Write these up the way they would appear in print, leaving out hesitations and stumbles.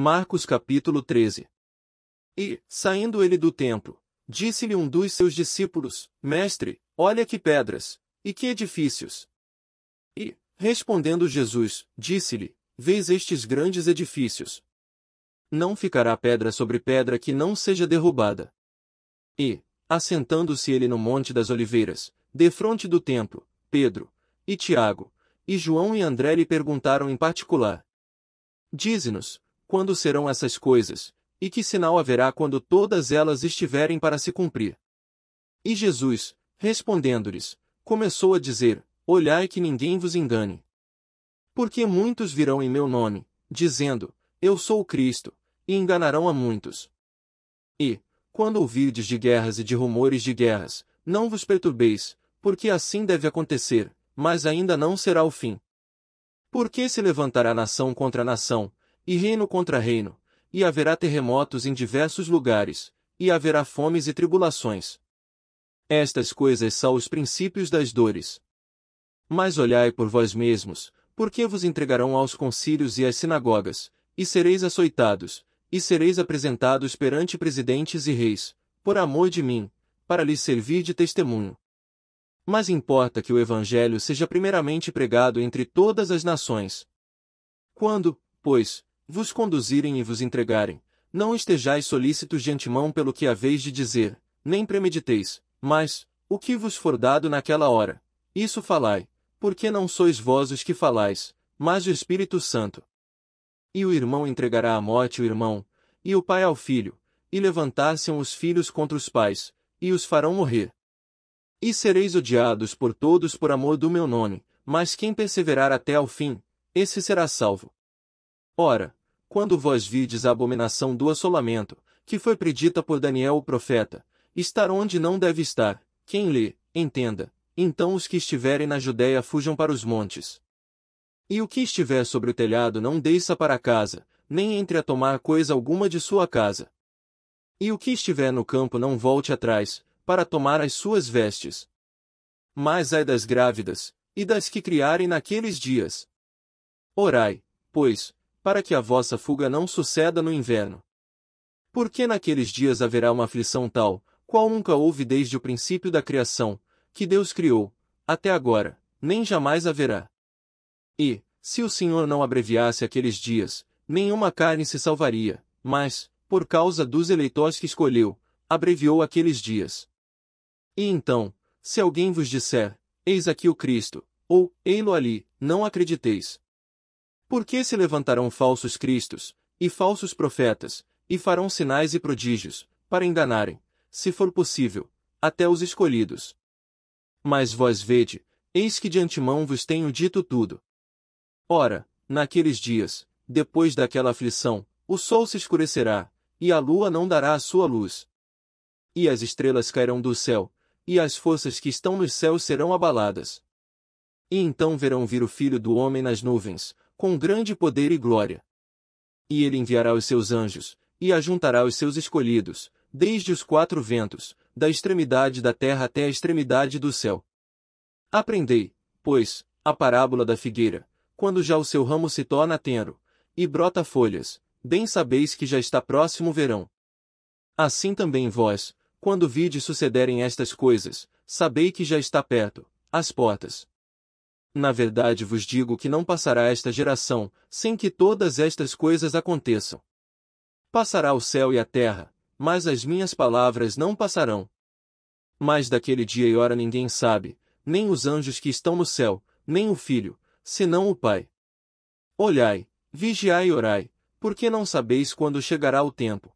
Marcos capítulo 13. E, saindo ele do templo, disse-lhe um dos seus discípulos: Mestre, olha que pedras, e que edifícios. E, respondendo Jesus, disse-lhe: Vês estes grandes edifícios? Não ficará pedra sobre pedra que não seja derrubada. E, assentando-se ele no Monte das Oliveiras, defronte do templo, Pedro, e Tiago, e João e André lhe perguntaram em particular: Dize-nos, quando serão essas coisas, e que sinal haverá quando todas elas estiverem para se cumprir? E Jesus, respondendo-lhes, começou a dizer: Olhai que ninguém vos engane. Porque muitos virão em meu nome, dizendo: Eu sou o Cristo, e enganarão a muitos. E, quando ouvirdes de guerras e de rumores de guerras, não vos perturbeis, porque assim deve acontecer, mas ainda não será o fim. Porque se levantará nação contra nação, e reino contra reino, e haverá terremotos em diversos lugares, e haverá fomes e tribulações. Estas coisas são os princípios das dores. Mas olhai por vós mesmos, porque vos entregarão aos concílios e às sinagogas, e sereis açoitados, e sereis apresentados perante presidentes e reis, por amor de mim, para lhes servir de testemunho. Mas importa que o Evangelho seja primeiramente pregado entre todas as nações. Quando, pois, vos conduzirem e vos entregarem, não estejais solícitos de antemão pelo que haveis de dizer, nem premediteis, mas, o que vos for dado naquela hora, isso falai, porque não sois vós os que falais, mas o Espírito Santo. E o irmão entregará à morte o irmão, e o pai ao filho, e levantar-se-ão os filhos contra os pais, e os farão morrer. E sereis odiados por todos por amor do meu nome, mas quem perseverar até ao fim, esse será salvo. Ora, quando vós virdes a abominação do assolamento, que foi predita por Daniel o profeta, estar onde não deve estar, quem lê, entenda, então os que estiverem na Judéia fujam para os montes. E o que estiver sobre o telhado não desça para casa, nem entre a tomar coisa alguma de sua casa. E o que estiver no campo não volte atrás, para tomar as suas vestes. Mas ai das grávidas, e das que criarem naqueles dias. Orai, pois, para que a vossa fuga não suceda no inverno. Porque naqueles dias haverá uma aflição tal, qual nunca houve desde o princípio da criação, que Deus criou, até agora, nem jamais haverá. E, se o Senhor não abreviasse aqueles dias, nenhuma carne se salvaria, mas, por causa dos eleitores que escolheu, abreviou aqueles dias. E então, se alguém vos disser, eis aqui o Cristo, ou, ei-lo ali, não acrediteis. Porque se levantarão falsos cristos, e falsos profetas, e farão sinais e prodígios, para enganarem, se for possível, até os escolhidos. Mas vós vede, eis que de antemão vos tenho dito tudo. Ora, naqueles dias, depois daquela aflição, o sol se escurecerá, e a lua não dará a sua luz. E as estrelas cairão do céu, e as forças que estão nos céus serão abaladas. E então verão vir o Filho do Homem nas nuvens, com grande poder e glória. E ele enviará os seus anjos, e ajuntará os seus escolhidos, desde os quatro ventos, da extremidade da terra até a extremidade do céu. Aprendei, pois, a parábola da figueira, quando já o seu ramo se torna tenro, e brota folhas, bem sabeis que já está próximo o verão. Assim também vós, quando virdes sucederem estas coisas, sabei que já está perto, às portas. Na verdade vos digo que não passará esta geração, sem que todas estas coisas aconteçam. Passará o céu e a terra, mas as minhas palavras não passarão. Mas daquele dia e hora ninguém sabe, nem os anjos que estão no céu, nem o Filho, senão o Pai. Olhai, vigiai e orai, porque não sabeis quando chegará o tempo.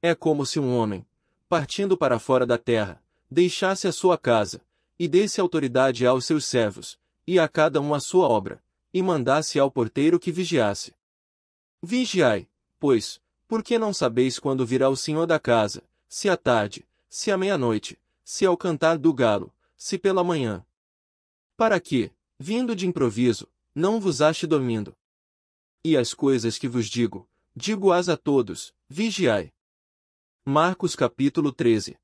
É como se um homem, partindo para fora da terra, deixasse a sua casa, e desse autoridade aos seus servos, e a cada um a sua obra, e mandasse ao porteiro que vigiasse. Vigiai, pois, porque não sabeis quando virá o Senhor da casa, se à tarde, se à meia-noite, se ao cantar do galo, se pela manhã. Para que, vindo de improviso, não vos ache dormindo. E as coisas que vos digo, digo-as a todos, vigiai. Marcos capítulo 13.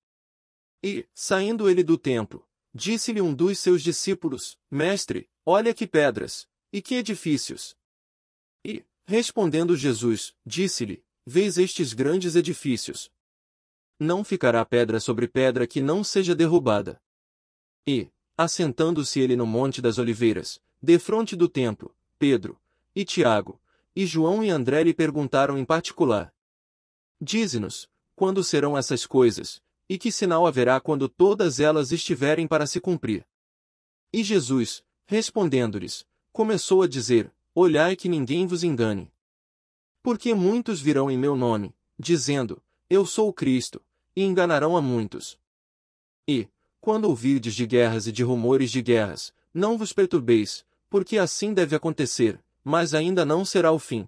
E, saindo ele do templo, disse-lhe um dos seus discípulos: Mestre, olha que pedras, e que edifícios. E, respondendo Jesus, disse-lhe: Vês estes grandes edifícios? Não ficará pedra sobre pedra que não seja derrubada. E, assentando-se ele no Monte das Oliveiras, defronte do templo, Pedro, e Tiago, e João e André lhe perguntaram em particular: Dize-nos, quando serão essas coisas, e que sinal haverá quando todas elas estiverem para se cumprir? E Jesus, respondendo-lhes, começou a dizer: Olhai que ninguém vos engane. Porque muitos virão em meu nome, dizendo: Eu sou o Cristo, e enganarão a muitos. E, quando ouvirdes de guerras e de rumores de guerras, não vos perturbeis, porque assim deve acontecer, mas ainda não será o fim.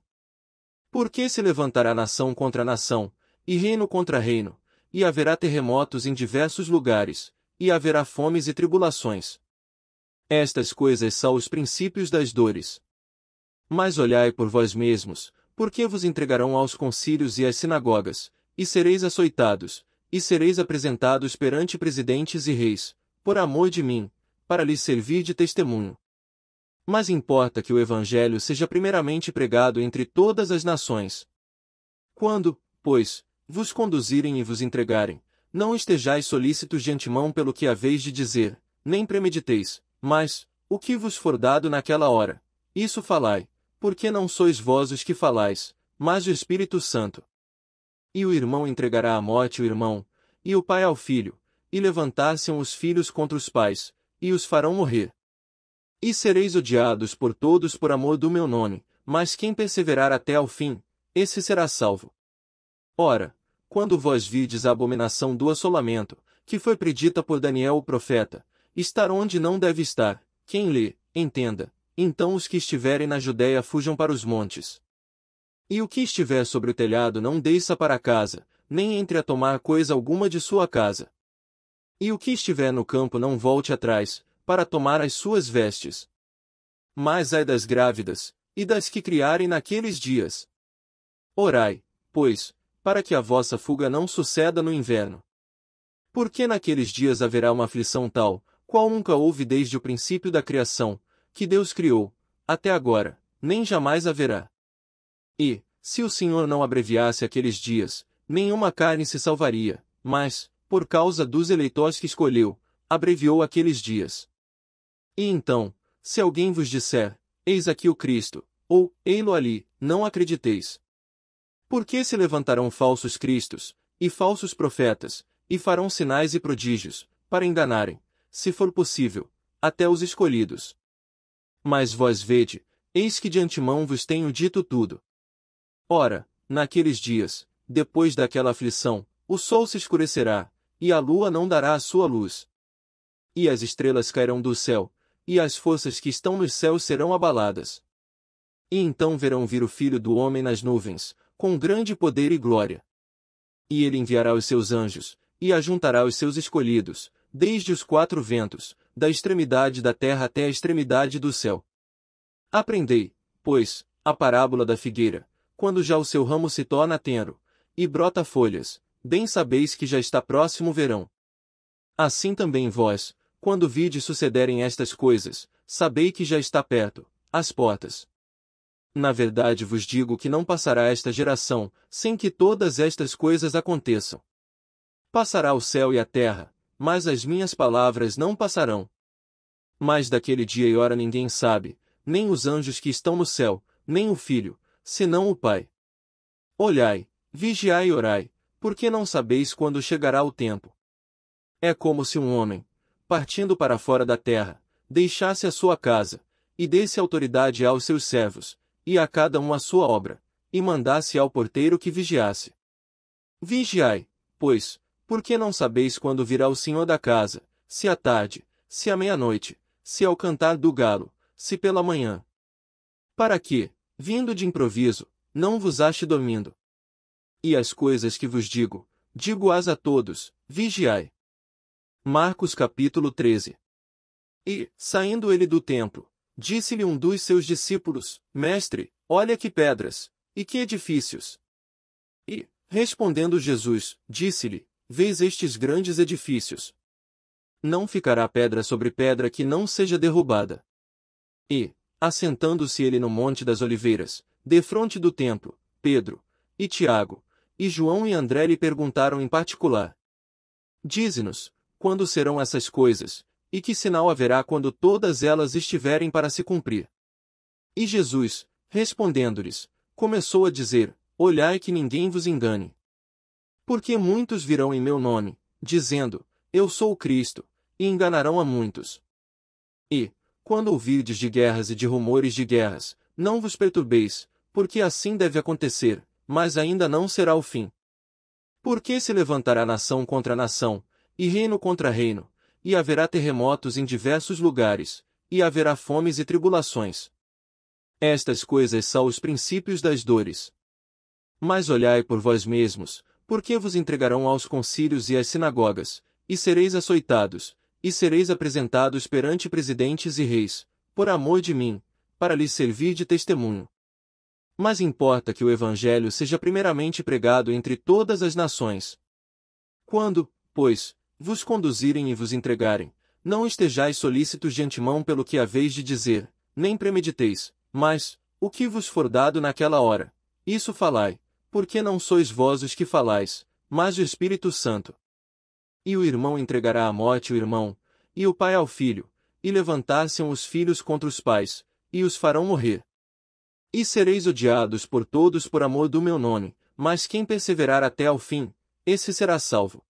Porque se levantará nação contra nação, e reino contra reino, e haverá terremotos em diversos lugares, e haverá fomes e tribulações. Estas coisas são os princípios das dores. Mas olhai por vós mesmos, porque vos entregarão aos concílios e às sinagogas, e sereis açoitados, e sereis apresentados perante presidentes e reis, por amor de mim, para lhes servir de testemunho. Mas importa que o Evangelho seja primeiramente pregado entre todas as nações. Quando, pois, vos conduzirem e vos entregarem, não estejais solícitos de antemão pelo que haveis de dizer, nem premediteis, mas, o que vos for dado naquela hora, isso falai, porque não sois vós os que falais, mas o Espírito Santo. E o irmão entregará à morte o irmão, e o pai ao filho, e levantar-se-ão os filhos contra os pais, e os farão morrer. E sereis odiados por todos por amor do meu nome, mas quem perseverar até ao fim, esse será salvo. Ora, quando vós virdes a abominação do assolamento, que foi predita por Daniel o profeta, estar onde não deve estar, quem lê, entenda, então os que estiverem na Judéia fujam para os montes. E o que estiver sobre o telhado não desça para casa, nem entre a tomar coisa alguma de sua casa. E o que estiver no campo não volte atrás, para tomar as suas vestes. Mas ai das grávidas, e das que criarem naqueles dias. Orai, pois, para que a vossa fuga não suceda no inverno. Porque naqueles dias haverá uma aflição tal, qual nunca houve desde o princípio da criação, que Deus criou, até agora, nem jamais haverá. E, se o Senhor não abreviasse aqueles dias, nenhuma carne se salvaria, mas, por causa dos eleitores que escolheu, abreviou aqueles dias. E então, se alguém vos disser, eis aqui o Cristo, ou, ei-lo ali, não acrediteis. Porque se levantarão falsos cristos, e falsos profetas, e farão sinais e prodígios, para enganarem, se for possível, até os escolhidos. Mas vós vede, eis que de antemão vos tenho dito tudo. Ora, naqueles dias, depois daquela aflição, o sol se escurecerá, e a lua não dará a sua luz. E as estrelas cairão do céu, e as forças que estão nos céus serão abaladas. E então verão vir o Filho do Homem nas nuvens, com grande poder e glória. E ele enviará os seus anjos, e ajuntará os seus escolhidos, desde os quatro ventos, da extremidade da terra até a extremidade do céu. Aprendei, pois, a parábola da figueira, quando já o seu ramo se torna tenro, e brota folhas, bem sabeis que já está próximo o verão. Assim também vós, quando vides sucederem estas coisas, sabei que já está perto, às portas. Na verdade vos digo que não passará esta geração, sem que todas estas coisas aconteçam. Passará o céu e a terra, mas as minhas palavras não passarão. Mas daquele dia e hora ninguém sabe, nem os anjos que estão no céu, nem o Filho, senão o Pai. Olhai, vigiai e orai, porque não sabeis quando chegará o tempo. É como se um homem, partindo para fora da terra, deixasse a sua casa, e desse autoridade aos seus servos, e a cada um a sua obra, e mandasse ao porteiro que vigiasse. Vigiai, pois, porque não sabeis quando virá o Senhor da casa, se à tarde, se à meia-noite, se ao cantar do galo, se pela manhã. Para que, vindo de improviso, não vos ache dormindo. E as coisas que vos digo, digo-as a todos, vigiai. Marcos capítulo 13. E, saindo ele do templo, disse-lhe um dos seus discípulos, Mestre, olha que pedras, e que edifícios. E, respondendo Jesus, disse-lhe, Vês estes grandes edifícios? Não ficará pedra sobre pedra que não seja derrubada. E, assentando-se ele no Monte das Oliveiras, defronte do templo, Pedro, e Tiago, e João e André lhe perguntaram em particular: Dize-nos, quando serão essas coisas, e que sinal haverá quando todas elas estiverem para se cumprir? E Jesus, respondendo-lhes, começou a dizer: Olhai que ninguém vos engane. Porque muitos virão em meu nome, dizendo: Eu sou o Cristo, e enganarão a muitos. E, quando ouvirdes de guerras e de rumores de guerras, não vos perturbeis, porque assim deve acontecer, mas ainda não será o fim. Porque se levantará nação contra nação, e reino contra reino, e haverá terremotos em diversos lugares, e haverá fomes e tribulações. Estas coisas são os princípios das dores. Mas olhai por vós mesmos, porque vos entregarão aos concílios e às sinagogas, e sereis açoitados, e sereis apresentados perante presidentes e reis, por amor de mim, para lhes servir de testemunho. Mas importa que o Evangelho seja primeiramente pregado entre todas as nações. Quando, pois, vos conduzirem e vos entregarem, não estejais solícitos de antemão pelo que haveis de dizer, nem premediteis, mas, o que vos for dado naquela hora, isso falai, porque não sois vós os que falais, mas o Espírito Santo. E o irmão entregará à morte o irmão, e o pai ao filho, e levantar-se-ão os filhos contra os pais, e os farão morrer. E sereis odiados por todos por amor do meu nome, mas quem perseverar até ao fim, esse será salvo.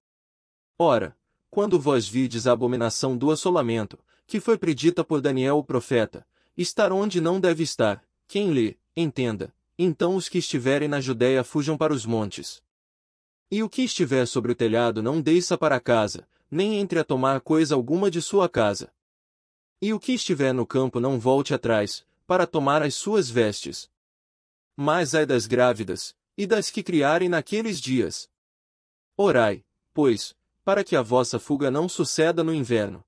Ora, quando vós vides a abominação do assolamento, que foi predita por Daniel o profeta, estar onde não deve estar, quem lê, entenda, então os que estiverem na Judéia fujam para os montes. E o que estiver sobre o telhado não desça para casa, nem entre a tomar coisa alguma de sua casa. E o que estiver no campo não volte atrás, para tomar as suas vestes. Mas ai das grávidas, e das que criarem naqueles dias. Orai, pois, para que a vossa fuga não suceda no inverno.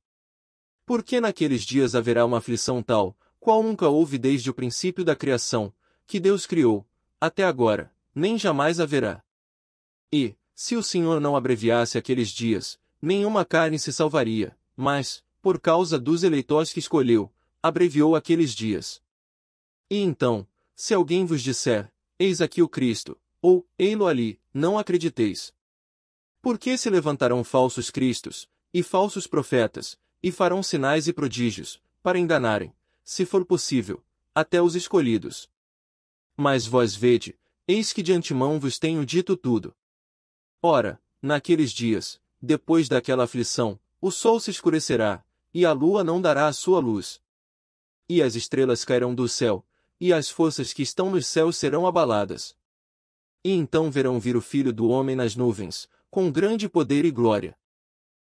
Porque naqueles dias haverá uma aflição tal, qual nunca houve desde o princípio da criação, que Deus criou, até agora, nem jamais haverá. E, se o Senhor não abreviasse aqueles dias, nenhuma carne se salvaria, mas, por causa dos eleitores que escolheu, abreviou aqueles dias. E então, se alguém vos disser, eis aqui o Cristo, ou, ei-lo ali, não acrediteis. Porque se levantarão falsos cristos, e falsos profetas, e farão sinais e prodígios, para enganarem, se for possível, até os escolhidos. Mas vós vede, eis que de antemão vos tenho dito tudo. Ora, naqueles dias, depois daquela aflição, o sol se escurecerá, e a lua não dará a sua luz. E as estrelas cairão do céu, e as forças que estão nos céus serão abaladas. E então verão vir o Filho do Homem nas nuvens, com grande poder e glória.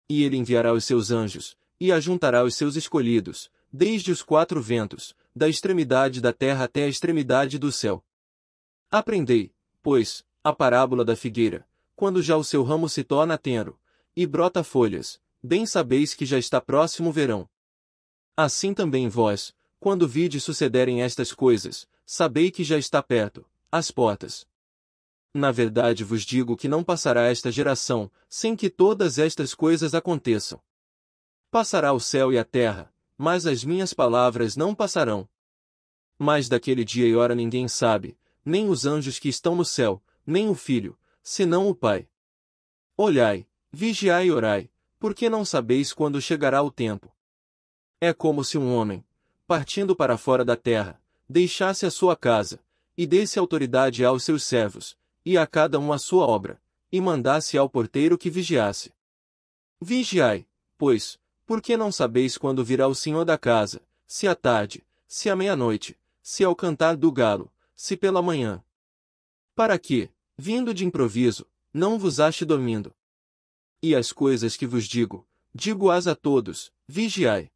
E ele enviará os seus anjos, e ajuntará os seus escolhidos, desde os quatro ventos, da extremidade da terra até a extremidade do céu. Aprendei, pois, a parábola da figueira, quando já o seu ramo se torna tenro, e brota folhas, bem sabeis que já está próximo o verão. Assim também vós, quando vides sucederem estas coisas, sabei que já está perto, às portas. Na verdade vos digo que não passará esta geração, sem que todas estas coisas aconteçam. Passará o céu e a terra, mas as minhas palavras não passarão. Mas daquele dia e hora ninguém sabe, nem os anjos que estão no céu, nem o Filho, senão o Pai. Olhai, vigiai e orai, porque não sabeis quando chegará o tempo. É como se um homem, partindo para fora da terra, deixasse a sua casa, e desse autoridade aos seus servos, e a cada um a sua obra, e mandasse ao porteiro que vigiasse. Vigiai, pois, porque não sabeis quando virá o Senhor da casa, se à tarde, se à meia-noite, se ao cantar do galo, se pela manhã. Para que, vindo de improviso, não vos ache dormindo. E as coisas que vos digo, digo-as a todos, vigiai.